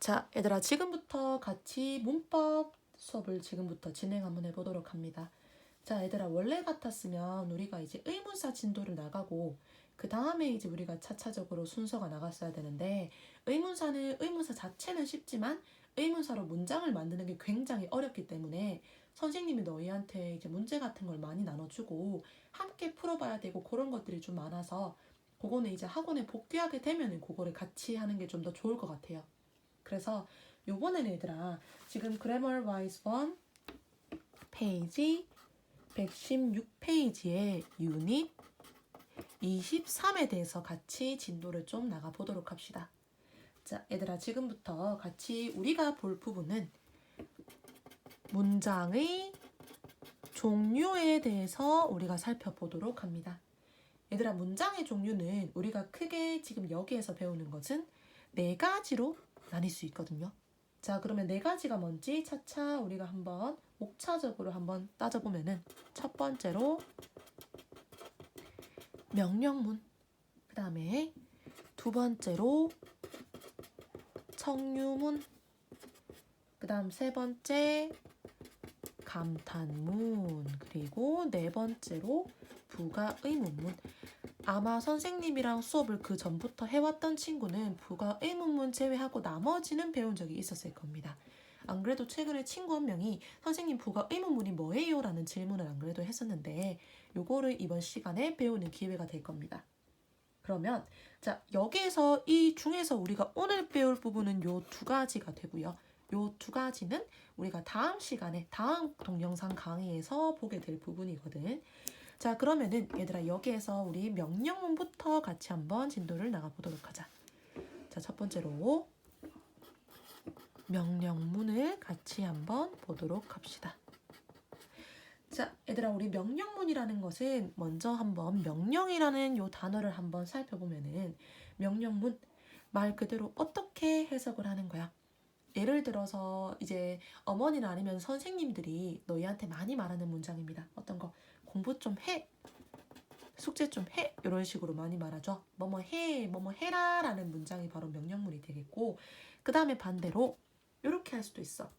자, 얘들아, 지금부터 같이 문법 수업을 지금부터 진행 한번 해보도록 합니다. 자, 얘들아, 원래 같았으면 우리가 이제 의문사 진도를 나가고 그 다음에 이제 우리가 차차적으로 순서가 나갔어야 되는데 의문사 자체는 쉽지만 의문사로 문장을 만드는 게 굉장히 어렵기 때문에 선생님이 너희한테 이제 문제 같은 걸 많이 나눠주고 함께 풀어봐야 되고 그런 것들이 좀 많아서 그거는 이제 학원에 복귀하게 되면은 그거를 같이 하는 게 좀 더 좋을 것 같아요. 그래서 요번에는 얘들아 지금 Grammar Wise 1 페이지 116페이지의 유닛 23에 대해서 같이 진도를 좀 나가보도록 합시다. 자, 얘들아 지금부터 같이 우리가 볼 부분은 문장의 종류에 대해서 우리가 살펴보도록 합니다. 얘들아 문장의 종류는 우리가 크게 지금 여기에서 배우는 것은 4가지로 나뉠 수 있거든요. 자, 그러면 4가지가 뭔지 차차 우리가 한번 목차적으로 한번 따져보면은 첫 번째로 명령문, 그 다음에 두 번째로 청유문, 그 다음 세 번째 감탄문, 그리고 네 번째로 부가의문문. 아마 선생님이랑 수업을 그 전부터 해왔던 친구는 부가의문문 제외하고 나머지는 배운 적이 있었을 겁니다. 안 그래도 최근에 친구 한 명이 선생님 부가의문문이 뭐예요? 라는 질문을 안 그래도 했었는데 요거를 이번 시간에 배우는 기회가 될 겁니다. 그러면 자 여기에서 이 중에서 우리가 오늘 배울 부분은 요 2가지가 되고요. 요 2가지는 우리가 다음 시간에 다음 동영상 강의에서 보게 될 부분이거든. 자, 그러면은 얘들아 여기에서 우리 명령문부터 같이 한번 진도를 나가보도록 하자. 자, 첫 번째로 명령문을 같이 한번 보도록 합시다. 자, 얘들아 우리 명령문이라는 것은 먼저 한번 명령이라는 요 단어를 한번 살펴보면은 명령문 말 그대로 어떻게 해석을 하는 거야? 예를 들어서 이제 어머니나 아니면 선생님들이 너희한테 많이 말하는 문장입니다. 어떤 거 공부 좀 해. 숙제 좀 해. 이런 식으로 많이 말하죠. 뭐뭐 해, 뭐뭐 해라 라는 문장이 바로 명령문이 되겠고 그 다음에 반대로 이렇게 할 수도 있어.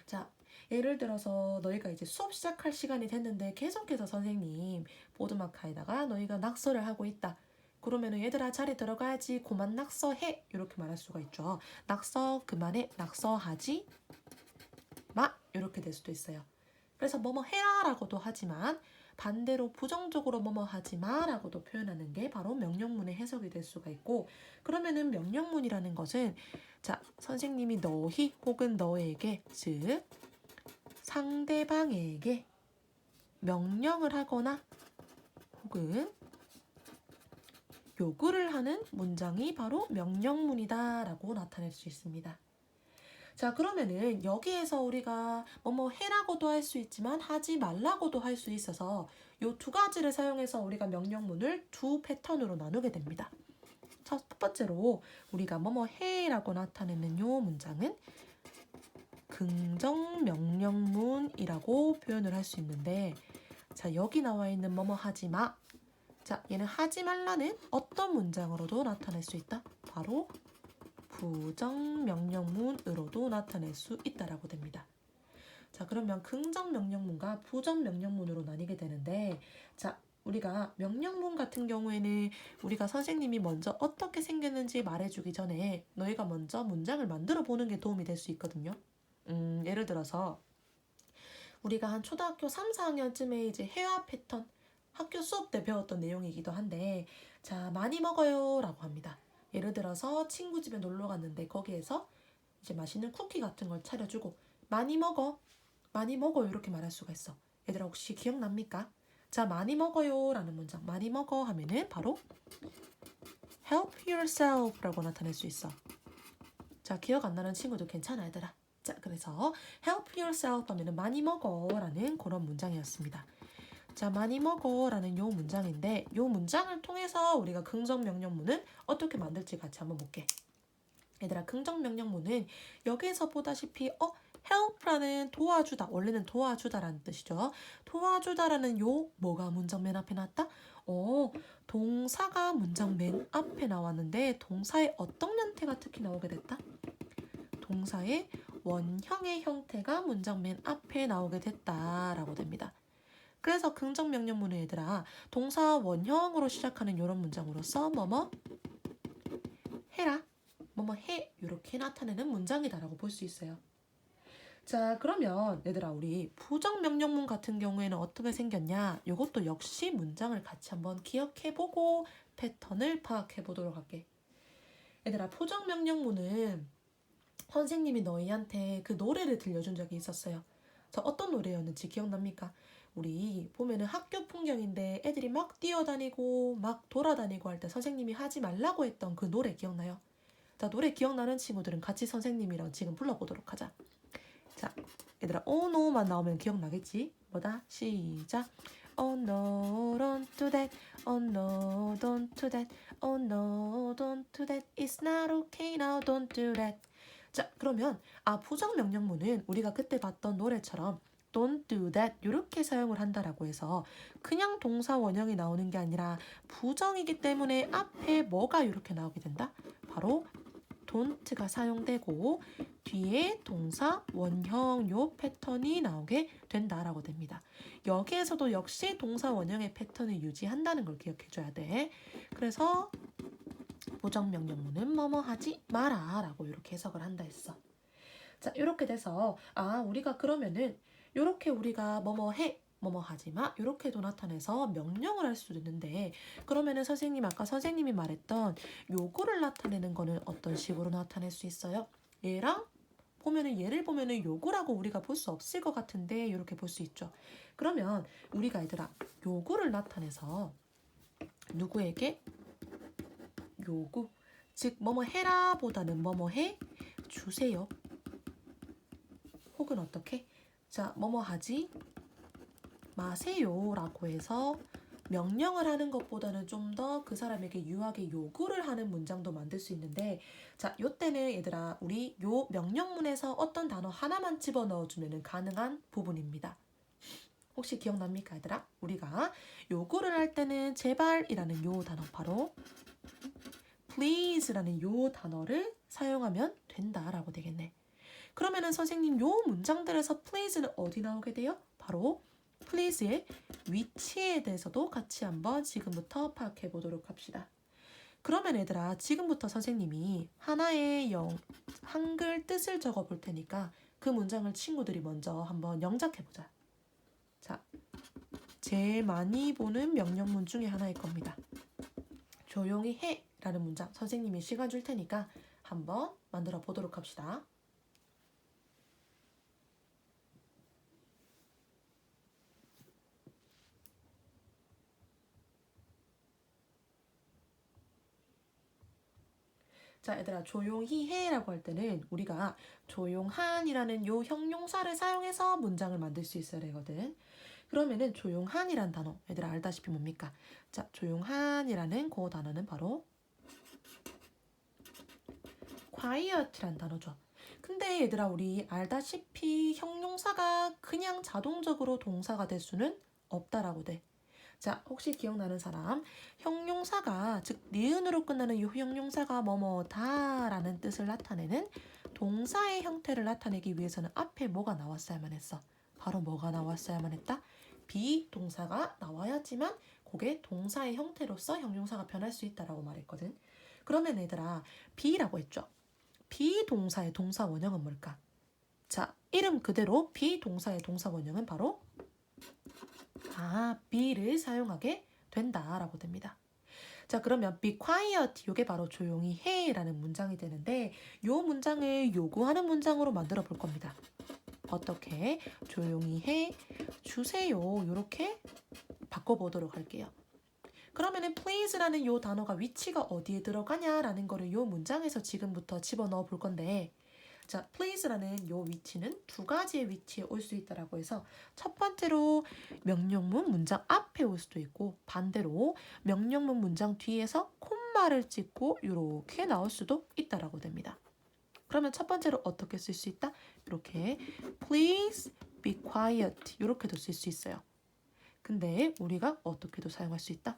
자, 예를 들어서 너희가 이제 수업 시작할 시간이 됐는데 계속해서 선생님 보드마카에다가 너희가 낙서를 하고 있다. 그러면은 얘들아 자리 들어가야지 그만 낙서해 이렇게 말할 수가 있죠. 낙서 그만해 낙서하지 마 이렇게 될 수도 있어요. 그래서 뭐뭐 해라 라고도 하지만 반대로 부정적으로 뭐뭐 하지 마 라고도 표현하는 게 바로 명령문의 해석이 될 수가 있고 그러면은 명령문이라는 것은 자 선생님이 너희 혹은 너에게 즉 상대방에게 명령을 하거나 혹은 요구를 하는 문장이 바로 명령문이다 라고 나타낼 수 있습니다. 자, 그러면은 여기에서 우리가 뭐뭐 해라고도 할 수 있지만 하지 말라고도 할 수 있어서 요 2가지를 사용해서 우리가 명령문을 2 패턴으로 나누게 됩니다. 첫 번째로 우리가 뭐뭐 해라고 나타내는 요 문장은 긍정 명령문이라고 표현을 할 수 있는데 자, 여기 나와 있는 뭐뭐 하지 마. 자, 얘는 하지 말라는 어떤 문장으로도 나타낼 수 있다? 바로 부정명령문으로도 나타낼 수 있다라고 됩니다. 자, 그러면 긍정명령문과 부정명령문으로 나뉘게 되는데 자, 우리가 명령문 같은 경우에는 우리가 선생님이 먼저 어떻게 생겼는지 말해주기 전에 너희가 먼저 문장을 만들어 보는 게 도움이 될 수 있거든요. 예를 들어서 우리가 한 초등학교 3, 4학년쯤에 이제 회화 패턴 학교 수업 때 배웠던 내용이기도 한데 자, 많이 먹어요 라고 합니다. 예를 들어서 친구 집에 놀러 갔는데 거기에서 이제 맛있는 쿠키 같은 걸 차려주고 많이 먹어 이렇게 말할 수가 있어. 얘들아 혹시 기억납니까? 자, 많이 먹어요 라는 문장 많이 먹어 하면은 바로 help yourself 라고 나타낼 수 있어. 자, 기억 안 나는 친구도 괜찮아 얘들아. 자, 그래서 help yourself 하면은 많이 먹어 라는 그런 문장이었습니다. 자, 많이 먹어 라는 요 문장인데 요 문장을 통해서 우리가 긍정명령문은 어떻게 만들지 같이 한번 볼게. 얘들아 긍정명령문은 여기에서 보다시피 help라는 도와주다 원래는 도와주다라는 뜻이죠. 도와주다라는 요 뭐가 문장 맨 앞에 나왔다? 동사가 문장 맨 앞에 나왔는데 동사의 어떤 형태가 특히 나오게 됐다? 동사의 원형의 형태가 문장 맨 앞에 나오게 됐다라고 됩니다. 그래서 긍정 명령문은 얘들아 동사 원형으로 시작하는 이런 문장으로서 뭐뭐 해라, 뭐뭐 해 이렇게 나타내는 문장이다라고 볼 수 있어요. 자, 그러면 얘들아 우리 부정 명령문 같은 경우에는 어떻게 생겼냐? 이것도 역시 문장을 같이 한번 기억해보고 패턴을 파악해보도록 할게. 얘들아 부정 명령문은 선생님이 너희한테 그 노래를 들려준 적이 있었어요. 자, 어떤 노래였는지 기억납니까? 우리 보면은 학교 풍경인데 애들이 막 뛰어다니고 막 돌아다니고 할 때 선생님이 하지 말라고 했던 그 노래 기억나요? 자, 노래 기억나는 친구들은 같이 선생님이랑 지금 불러보도록 하자. 자, 얘들아 oh no만 나오면 기억나겠지? 뭐다? 시작. Oh no, don't do that. Oh no, don't do that. Oh no, don't do that. It's not okay now, don't do that. 자, 그러면 부정 명령문은 우리가 그때 봤던 노래처럼 don't do that 이렇게 사용을 한다라고 해서 그냥 동사 원형이 나오는 게 아니라 부정이기 때문에 앞에 뭐가 이렇게 나오게 된다? 바로 don't가 사용되고 뒤에 동사 원형 요 패턴이 나오게 된다라고 됩니다. 여기에서도 역시 동사 원형의 패턴을 유지한다는 걸 기억해 줘야 돼. 그래서 부정 명령문은 뭐뭐 하지 마라 라고 이렇게 해석을 한다 했어. 자, 이렇게 돼서 우리가 그러면은 이렇게 우리가 뭐뭐 해 뭐뭐 하지 마 이렇게도 나타내서 명령을 할 수도 있는데 그러면은 선생님 아까 선생님이 말했던 요거를 나타내는 거는 어떤 식으로 나타낼 수 있어요? 얘랑 보면은 얘를 보면은 요거라고 우리가 볼 수 없을 것 같은데 이렇게 볼 수 있죠. 그러면 우리가 얘들아 요거를 나타내서 누구에게? 요구 즉 뭐뭐 해라 보다는 뭐뭐 해 주세요. 혹은 어떻게? 자, 뭐뭐 하지 마세요 라고 해서 명령을 하는 것보다는 좀 더 그 사람에게 유하게 요구를 하는 문장도 만들 수 있는데 자, 요때는 얘들아 우리 요 명령문에서 어떤 단어 하나만 집어넣어주면 가능한 부분입니다. 혹시 기억납니까 얘들아? 우리가 요구를 할 때는 제발이라는 요 단어 바로 please라는 요 단어를 사용하면 된다라고 되겠네. 그러면은 선생님 요 문장들에서 please는 어디 나오게 돼요? 바로 please의 위치에 대해서도 같이 한번 지금부터 파악해 보도록 합시다. 그러면 얘들아 지금부터 선생님이 하나의 한글 뜻을 적어 볼 테니까 그 문장을 친구들이 먼저 한번 영작해 보자. 자, 제일 많이 보는 명령문 중에 하나일 겁니다. 조용히 해 라는 문장 선생님이 시간 줄 테니까 한번 만들어 보도록 합시다. 자, 얘들아 조용히 해라고 할 때는 우리가 조용한이라는 요 형용사를 사용해서 문장을 만들 수 있어야 되거든. 그러면은 조용한이란 단어 얘들아 알다시피 뭡니까? 자, 조용한이라는 그 단어는 바로 quiet란 단어죠. 근데 얘들아 우리 알다시피 형용사가 그냥 자동적으로 동사가 될 수는 없다라고 돼. 자, 혹시 기억나는 사람? 형용사가 즉 니은으로 끝나는 이 형용사가 뭐뭐다 라는 뜻을 나타내는 동사의 형태를 나타내기 위해서는 앞에 뭐가 나왔어야만 했어? 바로 뭐가 나왔어야만 했다? 비동사가 나와야지만 그게 동사의 형태로서 형용사가 변할 수 있다라고 말했거든. 그러면 얘들아 비라고 했죠. 비동사의 동사 원형은 뭘까? 자, 이름 그대로 비동사의 동사 원형은 바로 be를 사용하게 된다라고 됩니다. 자, 그러면 be quiet 이게 바로 조용히 해라는 문장이 되는데 이 문장을 요구하는 문장으로 만들어 볼 겁니다. 어떻게? 조용히 해 주세요 이렇게 바꿔보도록 할게요. 그러면은 please라는 이 단어가 위치가 어디에 들어가냐라는 거를 이 문장에서 지금부터 집어넣어 볼 건데 자, please라는 이 위치는 두 가지의 위치에 올 수 있다라고 해서 첫 번째로 명령문 문장 앞에 올 수도 있고 반대로 명령문 문장 뒤에서 콤마를 찍고 이렇게 나올 수도 있다라고 됩니다. 그러면 첫 번째로 어떻게 쓸 수 있다? 이렇게 please be quiet 이렇게도 쓸 수 있어요. 근데 우리가 어떻게도 사용할 수 있다?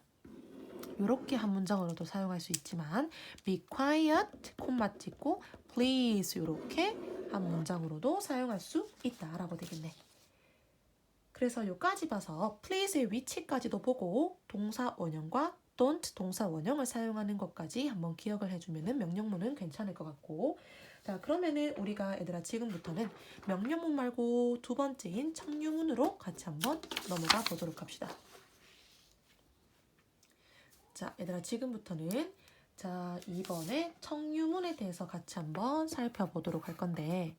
이렇게 한 문장으로도 사용할 수 있지만 be quiet 콤마 찍고 please 이렇게 한 문장으로도 사용할 수 있다라고 되겠네. 그래서 여기까지 봐서 please의 위치까지도 보고 동사 원형과 don't 동사 원형을 사용하는 것까지 한번 기억을 해주면은 명령문은 괜찮을 것 같고, 자 그러면은 우리가 얘들아 지금부터는 명령문 말고 두 번째인 청유문으로 같이 한번 넘어가 보도록 합시다. 자 얘들아 지금부터는 자 이번에 청유문에 대해서 같이 한번 살펴보도록 할 건데,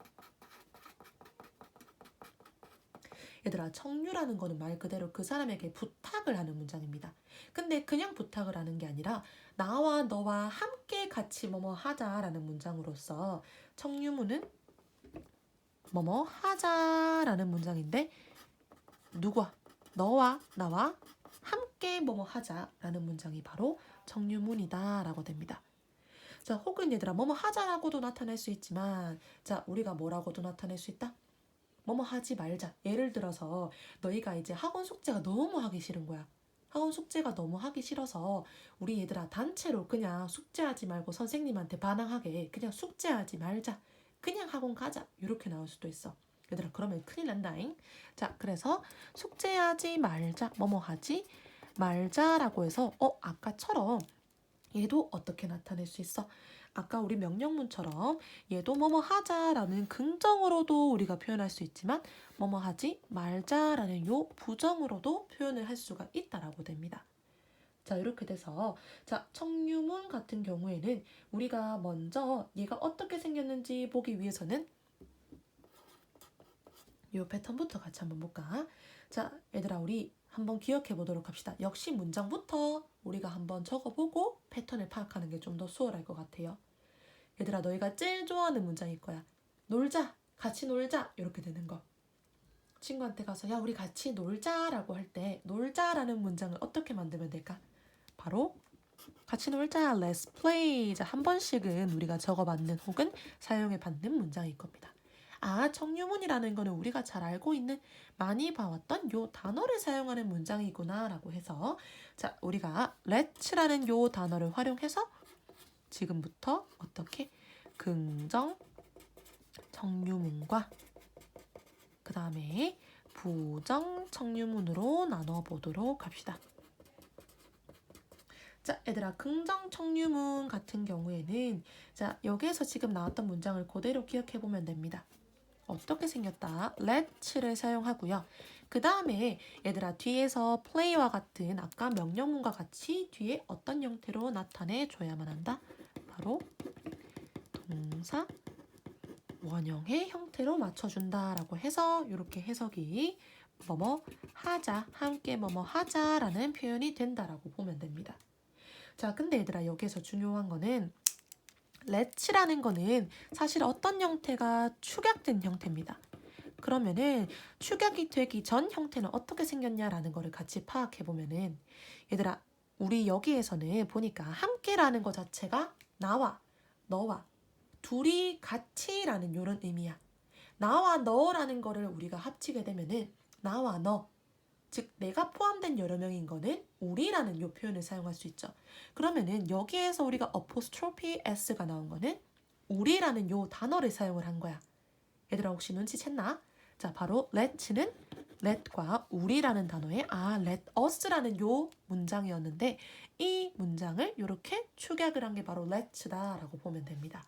얘들아 청유라는 거는 말 그대로 그 사람에게 부탁을 하는 문장입니다. 근데 그냥 부탁을 하는 게 아니라 나와 너와 함께 같이 뭐뭐 하자라는 문장으로서 청유문은 뭐뭐 하자라는 문장인데, 누구와 너와 나와 함께 뭐뭐 하자라는 문장이 바로 청유문이다라고 됩니다. 자 혹은 얘들아 뭐뭐 하자라고도 나타낼 수 있지만, 자 우리가 뭐라고도 나타낼 수 있다? 뭐뭐 하지 말자. 예를 들어서 너희가 이제 학원 숙제가 너무 하기 싫은 거야. 학원 숙제가 너무 하기 싫어서 우리 얘들아 단체로 그냥 숙제하지 말고 선생님한테 반항하게 그냥 숙제하지 말자. 그냥 학원 가자. 이렇게 나올 수도 있어. 얘들아 그러면 큰일 난다잉. 자 그래서 숙제하지 말자. 뭐뭐 하지 말자라고 해서 아까처럼 얘도 어떻게 나타낼 수 있어? 아까 우리 명령문처럼 얘도 뭐뭐 하자라는 긍정으로도 우리가 표현할 수 있지만 뭐뭐 하지 말자라는 요 부정으로도 표현을 할 수가 있다라고 됩니다. 자 이렇게 돼서 자 청유문 같은 경우에는 우리가 먼저 얘가 어떻게 생겼는지 보기 위해서는 요 패턴부터 같이 한번 볼까? 자 얘들아 우리 한번 기억해 보도록 합시다. 역시 문장부터 우리가 한번 적어보고 패턴을 파악하는 게 좀 더 수월할 것 같아요. 얘들아 너희가 제일 좋아하는 문장일 거야. 놀자, 같이 놀자 이렇게 되는 거. 친구한테 가서 야 우리 같이 놀자라고 할 때 놀자라는 문장을 어떻게 만들면 될까? 바로 같이 놀자, let's play. 자, 한 번씩은 우리가 적어봤는 혹은 사용해봤는 문장일 겁니다. 아, 청유문이라는 거는 우리가 잘 알고 있는 많이 봐왔던 요 단어를 사용하는 문장이구나 라고 해서 자 우리가 let's라는 요 단어를 활용해서 지금부터 어떻게 긍정 청유문과 그 다음에 부정 청유문으로 나눠 보도록 합시다. 자 얘들아 긍정 청유문 같은 경우에는 자 여기에서 지금 나왔던 문장을 그대로 기억해 보면 됩니다. 어떻게 생겼다? let's를 사용하고요. 그 다음에 얘들아 뒤에서 play와 같은 아까 명령문과 같이 뒤에 어떤 형태로 나타내 줘야만 한다? 바로 동사 원형의 형태로 맞춰준다라고 해서 이렇게 해석이 뭐뭐 하자, 함께 뭐뭐 하자라는 표현이 된다라고 보면 됩니다. 자 근데 얘들아 여기에서 중요한 거는 let's라는 거는 사실 어떤 형태가 축약된 형태입니다. 그러면은 축약이 되기 전 형태는 어떻게 생겼냐라는 거를 같이 파악해 보면은 얘들아 우리 여기에서는 보니까 함께라는 거 자체가 나와 너와 둘이 같이라는 이런 의미야. 나와 너라는 거를 우리가 합치게 되면은 나와 너, 즉 내가 포함된 여러 명인 거는 우리라는 요 표현을 사용할 수 있죠. 그러면은 여기에서 우리가 apostrophe s가 나온 거는 우리라는 요 단어를 사용을 한 거야. 얘들아 혹시 눈치챘나? 자 바로 let's는 let과 우리라는 단어에 let us라는 요 문장이었는데 이 문장을 이렇게 축약을 한 게 바로 let's다라고 보면 됩니다.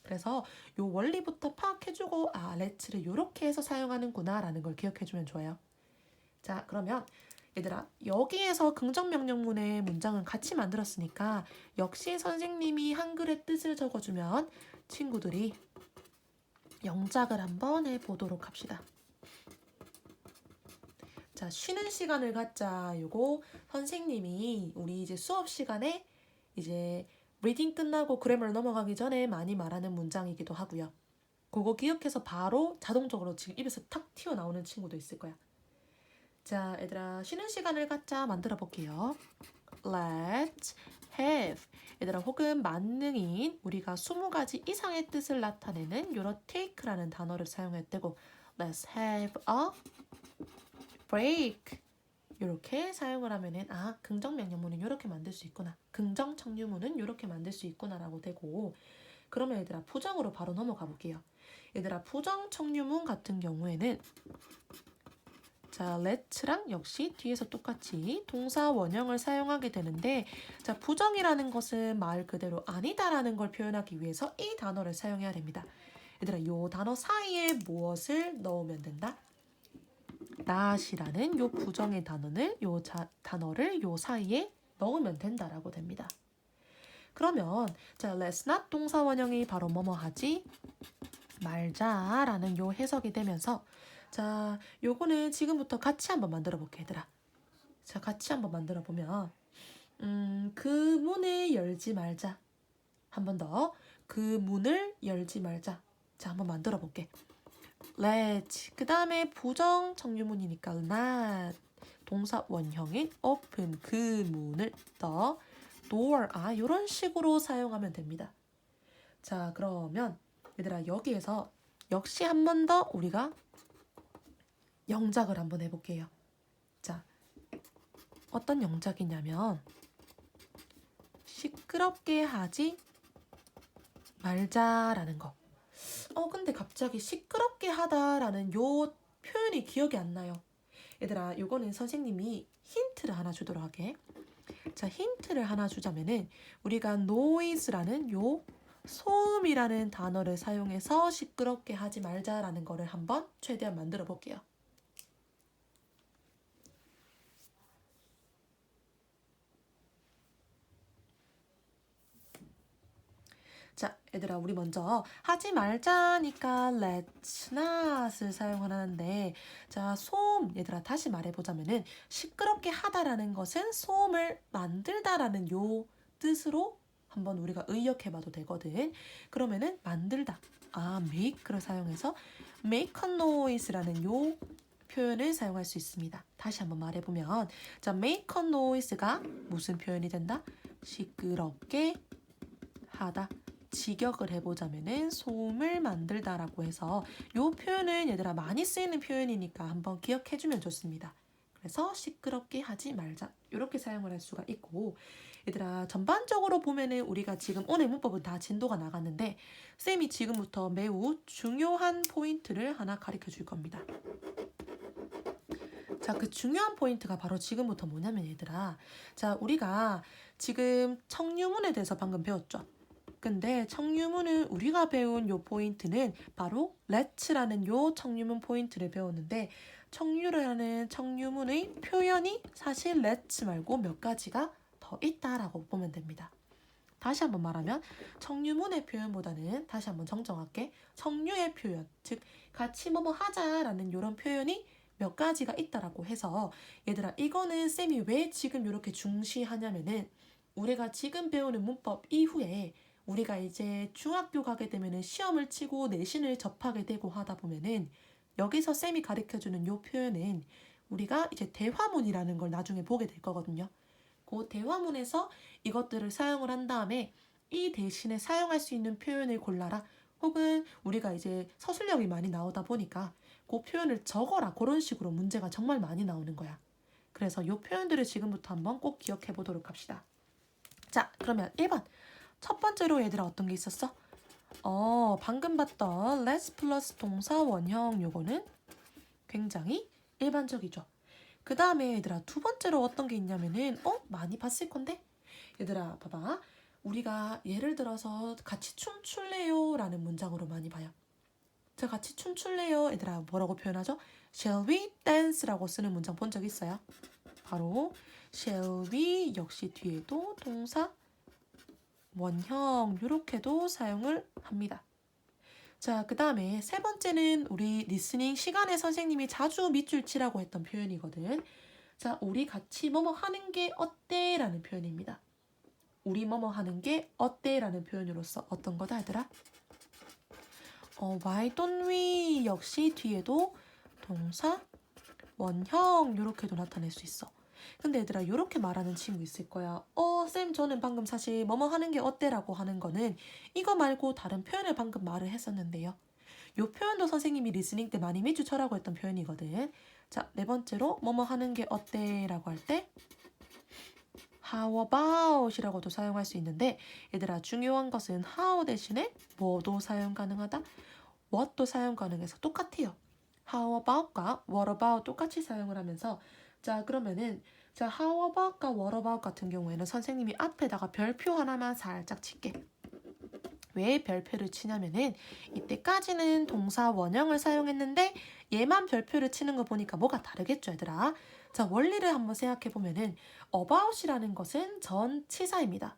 그래서 요 원리부터 파악해주고 let's를 이렇게 해서 사용하는구나 라는 걸 기억해주면 좋아요. 자 그러면 얘들아 여기에서 긍정명령문의 문장은 같이 만들었으니까 역시 선생님이 한글의 뜻을 적어주면 친구들이 영작을 한번 해보도록 합시다. 자 쉬는 시간을 갖자. 요거 선생님이 우리 이제 수업 시간에 이제 리딩 끝나고 그래머를 넘어가기 전에 많이 말하는 문장이기도 하고요. 그거 기억해서 바로 자동적으로 지금 입에서 탁 튀어나오는 친구도 있을 거야. 자 얘들아 쉬는 시간을 갖자 만들어 볼게요. Let's have 얘들아 혹은 만능인 우리가 20가지 이상의 뜻을 나타내는 요런 take라는 단어를 사용했대고 Let's have a break 이렇게 사용을 하면은 긍정 명령문은 이렇게 만들 수 있구나. 긍정 청유문은 이렇게 만들 수 있구나라고 되고 그러면 얘들아 부정으로 바로 넘어가 볼게요. 얘들아 부정 청유문 같은 경우에는 자, let랑 역시 뒤에서 똑같이 동사 원형을 사용하게 되는데 자, 부정이라는 것은 말 그대로 아니다라는 걸 표현하기 위해서 이 단어를 사용해야 됩니다. 얘들아, 요 단어 사이에 무엇을 넣으면 된다? not이라는 요 부정의 단어를 요 사이에 넣으면 된다라고 됩니다. 그러면 자, let's not 동사 원형이 바로 뭐뭐 하지 말자라는 요 해석이 되면서 자, 요거는 지금부터 같이 한번 만들어 볼게 얘들아. 자, 같이 한번 만들어 보면 그 문을 열지 말자. 한 번 더. 그 문을 열지 말자. 자, 한번 만들어 볼게. let. 그 다음에 부정 청유문이니까 not. 동사 원형인 open. 그 문을 더 door. 요런 식으로 사용하면 됩니다. 자, 그러면 얘들아 여기에서 역시 한 번 더 우리가 영작을 한번 해볼게요. 자, 어떤 영작이냐면 시끄럽게 하지 말자라는 거. 근데 갑자기 시끄럽게 하다라는 요 표현이 기억이 안 나요. 얘들아, 요거는 선생님이 힌트를 하나 주도록 할게. 자, 힌트를 하나 주자면은 우리가 noise라는 요 소음이라는 단어를 사용해서 시끄럽게 하지 말자라는 거를 한번 최대한 만들어 볼게요. 자, 얘들아, 우리 먼저 하지 말자니까 let's not을 사용하는데 자, 소음, 얘들아 다시 말해보자면은 시끄럽게 하다라는 것은 소음을 만들다라는 요 뜻으로 한번 우리가 의역해봐도 되거든. 그러면은 만들다, make를 사용해서 make a noise라는 요 표현을 사용할 수 있습니다. 다시 한번 말해보면 자, make a noise가 무슨 표현이 된다? 시끄럽게 하다. 직역을 해보자면은 소음을 만들다라고 해서 이 표현은 얘들아 많이 쓰이는 표현이니까 한번 기억해주면 좋습니다. 그래서 시끄럽게 하지 말자 이렇게 사용을 할 수가 있고 얘들아 전반적으로 보면은 우리가 지금 오늘 문법은 다 진도가 나갔는데 쌤이 지금부터 매우 중요한 포인트를 하나 가르쳐 줄 겁니다. 자, 그 중요한 포인트가 바로 지금부터 뭐냐면 얘들아 자, 우리가 지금 청유문에 대해서 방금 배웠죠. 근데 청유문은 우리가 배운 요 포인트는 바로 let'라는 요 청유문 포인트를 배웠는데 청유라는 청유문의 표현이 사실 let's 말고 몇 가지가 더 있다라고 보면 됩니다. 다시 한번 말하면 청유문의 표현보다는 다시 한번 정정할게. 청유의 표현, 즉 같이 뭐뭐 하자라는 이런 표현이 몇 가지가 있다라고 해서 얘들아 이거는 쌤이 왜 지금 이렇게 중시하냐면은 우리가 지금 배우는 문법 이후에 우리가 이제 중학교 가게 되면은 시험을 치고 내신을 접하게 되고 하다 보면은 여기서 쌤이 가르쳐주는 요 표현은 우리가 이제 대화문이라는 걸 나중에 보게 될 거거든요. 그 대화문에서 이것들을 사용을 한 다음에 이 대신에 사용할 수 있는 표현을 골라라. 혹은 우리가 이제 서술형이 많이 나오다 보니까 그 표현을 적어라. 그런 식으로 문제가 정말 많이 나오는 거야. 그래서 요 표현들을 지금부터 한번 꼭 기억해 보도록 합시다. 자, 그러면 1번. 첫 번째로 얘들아 어떤 게 있었어? 방금 봤던 let's 플러스 동사 원형 요거는 굉장히 일반적이죠. 그 다음에 얘들아 두 번째로 어떤 게 있냐면은 많이 봤을 건데? 얘들아 봐봐. 우리가 예를 들어서 같이 춤출래요? 라는 문장으로 많이 봐요. 자, 같이 춤출래요? 얘들아 뭐라고 표현하죠? Shall we dance? 라고 쓰는 문장 본 적 있어요? 바로 shall we 역시 뒤에도 동사 원형 이렇게도 사용을 합니다. 자, 그 다음에 세 번째는 우리 리스닝 시간에 선생님이 자주 밑줄 치라고 했던 표현이거든. 자, 우리 같이 뭐뭐 하는 게 어때? 라는 표현입니다. 우리 뭐뭐 하는 게 어때? 라는 표현으로서 어떤 거다 얘들아? Why don't we 역시 뒤에도 동사 원형 이렇게도 나타낼 수 있어. 근데 얘들아 이렇게 말하는 친구 있을 거야. 쌤 저는 방금 사실 뭐뭐 하는 게 어때라고 하는 거는 이거 말고 다른 표현을 방금 말을 했었는데요. 요 표현도 선생님이 리스닝 때 많이 밑줄 쳐라고 했던 표현이거든. 자, 네 번째로 뭐뭐 하는 게 어때라고 할 때 how about 이라고도 사용할 수 있는데 얘들아 중요한 것은 how 대신에 뭐도 사용 가능하다. what도 사용 가능해서 똑같아요. how about과 what about 똑같이 사용을 하면서 자 그러면은 자 how about과 what about 같은 경우에는 선생님이 앞에다가 별표 하나만 살짝 칠게. 왜 별표를 치냐면은 이때까지는 동사 원형을 사용했는데 얘만 별표를 치는 거 보니까 뭐가 다르겠죠 얘들아. 자 원리를 한번 생각해 보면은 about이라는 것은 전치사입니다.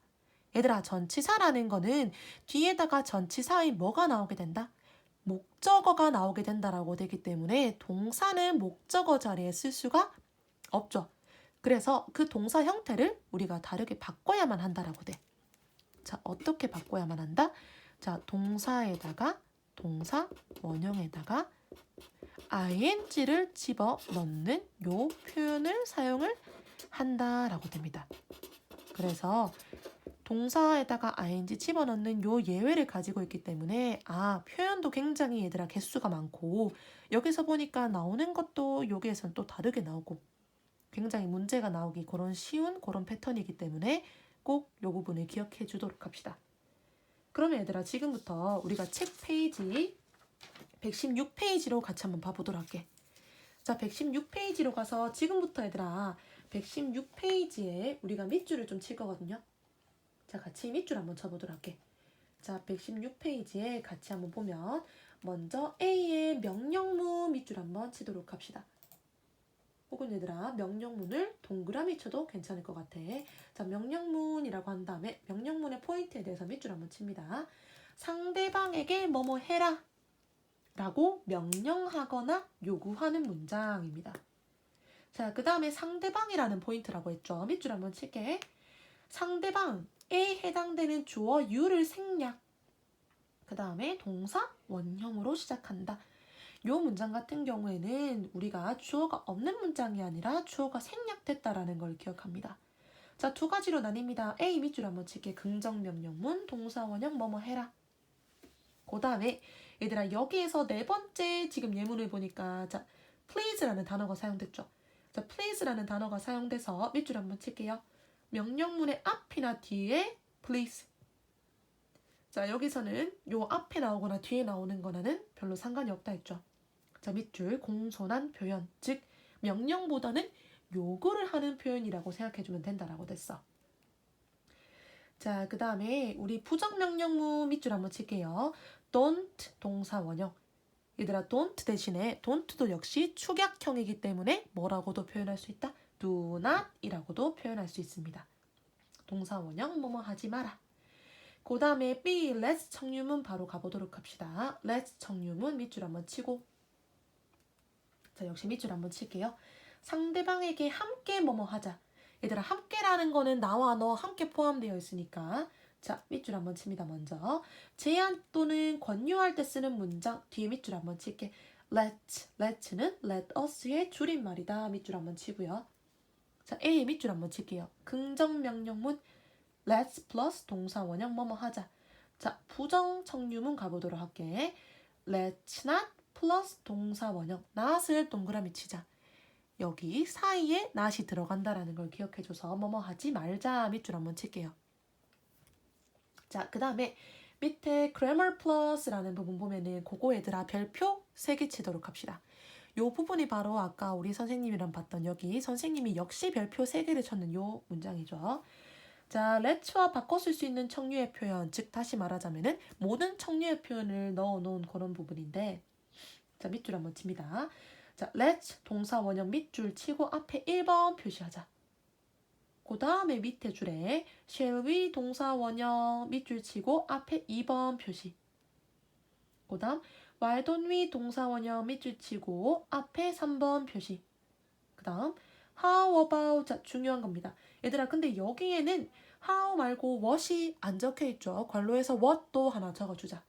얘들아 전치사라는 거는 뒤에다가 전치사의 뭐가 나오게 된다? 목적어가 나오게 된다라고 되기 때문에 동사는 목적어 자리에 쓸 수가 없죠. 그래서 그 동사 형태를 우리가 다르게 바꿔야만 한다라고 돼. 자, 어떻게 바꿔야만 한다? 자, 동사에다가 동사 원형에다가 ing를 집어넣는 요 표현을 사용을 한다라고 됩니다. 그래서 동사에다가 ing 집어넣는 요 예외를 가지고 있기 때문에 표현도 굉장히 얘들아 개수가 많고 여기서 보니까 나오는 것도 여기에서는 또 다르게 나오고 굉장히 문제가 나오기 그런 쉬운 그런 패턴이기 때문에 꼭 요 부분을 기억해 주도록 합시다. 그러면 얘들아 지금부터 우리가 책 페이지 116페이지로 같이 한번 봐보도록 할게. 자 116페이지로 가서 지금부터 얘들아 116페이지에 우리가 밑줄을 좀 칠 거거든요. 자 같이 밑줄 한번 쳐보도록 할게. 자 116페이지에 같이 한번 보면 먼저 A의 명령문 밑줄 한번 치도록 합시다. 혹은 얘들아 명령문을 동그라미 쳐도 괜찮을 것 같아. 자 명령문이라고 한 다음에 명령문의 포인트에 대해서 밑줄 한번 칩니다. 상대방에게 뭐뭐 해라 라고 명령하거나 요구하는 문장입니다. 자 그 다음에 상대방이라는 포인트라고 했죠. 밑줄 한번 칠게. 상대방에 해당되는 주어 you를 생략. 그 다음에 동사 원형으로 시작한다. 요 문장 같은 경우에는 우리가 주어가 없는 문장이 아니라 주어가 생략됐다라는 걸 기억합니다. 자, 두 가지로 나뉩니다. A 밑줄 한번 칠게. 긍정명령문, 동사원형 뭐뭐 해라. 그 다음에 얘들아 여기에서 네 번째 지금 예문을 보니까 자, please라는 단어가 사용됐죠. 자, please라는 단어가 사용돼서 밑줄 한번 칠게요. 명령문의 앞이나 뒤에 please. 자, 여기서는 요 앞에 나오거나 뒤에 나오는 거는 별로 상관이 없다 했죠. 자, 밑줄 공손한 표현, 즉 명령보다는 요구를 하는 표현이라고 생각해주면 된다라고 됐어. 자, 그 다음에 우리 부정명령문 밑줄 한번 칠게요. don't 동사 원형. 얘들아 don't 대신에 don't도 역시 축약형이기 때문에 뭐라고도 표현할 수 있다? do not 이라고도 표현할 수 있습니다. 동사 원형 뭐뭐 하지 마라. 그 다음에 B let's 청유문 바로 가보도록 합시다. let's 청유문 밑줄 한번 치고 자 역시 밑줄 한번 칠게요. 상대방에게 함께 뭐뭐 하자. 얘들아 함께라는 거는 나와 너 함께 포함되어 있으니까 자 밑줄 한번 칩니다. 먼저 제안 또는 권유할 때 쓰는 문장 뒤에 밑줄 한번 칠게. let's는 let us의 줄임말이다. 밑줄 한번 치고요. 자 A 밑줄 한번 칠게요. 긍정명령문 let's 플러스 동사 원형 뭐뭐 하자. 자 부정 청유문 가보도록 할게. let's not 플러스 동사 원형 not을 동그라미 치자. 여기 사이에 not이 들어간다라는 걸 기억해줘서 뭐뭐 하지 말자 밑줄 한번 칠게요. 자 그 다음에 밑에 grammar plus라는 부분 보면은 그거 얘들아 별표 3개 치도록 합시다. 요 부분이 바로 아까 우리 선생님이랑 봤던 여기 선생님이 역시 별표 3개를 쳤는 요 문장이죠. 자, let's와 바꿔 쓸 수 있는 청유의 표현, 즉 다시 말하자면은 모든 청유의 표현을 넣어놓은 그런 부분인데 자, 밑줄 한번 칩니다. 자, let's 동사 원형 밑줄 치고 앞에 1번 표시하자. 그 다음에 밑에 줄에 shall we 동사 원형 밑줄 치고 앞에 2번 표시. 그 다음 why don't we 동사 원형 밑줄 치고 앞에 3번 표시. 그 다음 how about 자 중요한 겁니다. 얘들아 근데 여기에는 how 말고 what이 안 적혀있죠. 괄호에서 what도 하나 적어주자.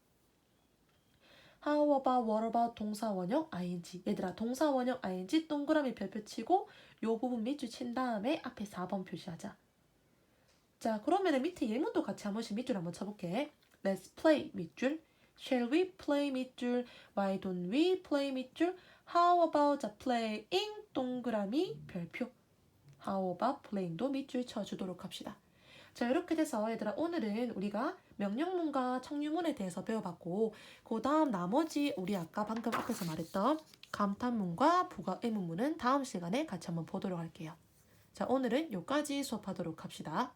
how about, what about 동사 원형 ing. 얘들아 동사 원형 ing 동그라미 별표 치고 요 부분 밑줄 친 다음에 앞에 4번 표시하자. 자 그러면은 밑에 예문도 같이 한 번씩 밑줄 한번 쳐볼게. Let's play 밑줄. Shall we play 밑줄. Why don't we play 밑줄. How about playing 동그라미 별표. How about playing도 밑줄 쳐주도록 합시다. 자, 이렇게 돼서 얘들아 오늘은 우리가 명령문과 청유문에 대해서 배워봤고 그 다음 나머지 우리 아까 방금 앞에서 말했던 감탄문과 부가 의문문은 다음 시간에 같이 한번 보도록 할게요. 자, 오늘은 여기까지 수업하도록 합시다.